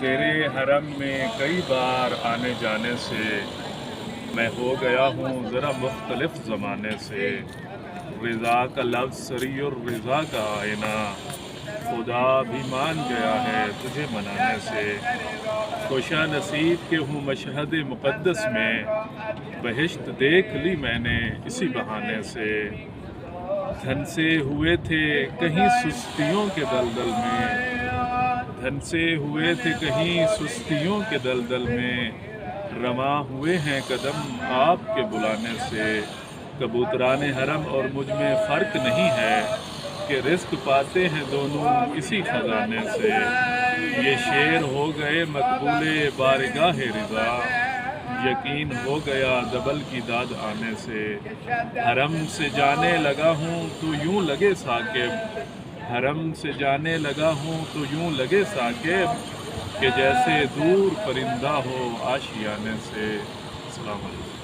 تیرے حرم میں کئی بار آنے جانے سے میں ہو گیا ہوں ذرا مختلف زمانے سے۔ رضا کا لفظ سری اور رضا کا آئینہ، خدا بھی مان گیا ہے تجھے منانے سے۔ خوشا نصیب کہ ہوں مشہد مقدس میں، بہشت دیکھ لی میں نے اسی بہانے سے۔ دھن سے ہوئے تھے کہیں سستیوں کے دلدل میں، دھن سے ہوئے تھے کہیں سستیوں کے دلدل میں، رواں ہوئے ہیں قدم آپ کے بلانے سے۔ کبوتران حرم اور مجھ میں فرق نہیں ہے کہ رزق پاتے ہیں دونوں اسی خزانے سے۔ یہ شعر ہو گئے مقبول بارگاہ رضا، یقین ہو گیا دبل کی داد آنے سے۔ حرم سے جانے لگا ہوں تو یوں لگے ثاقب، حرم سے جانے لگا ہوں تو یوں لگے ثاقب، کہ جیسے دور پرندہ ہو آشیانے سے۔ السلام علیکم۔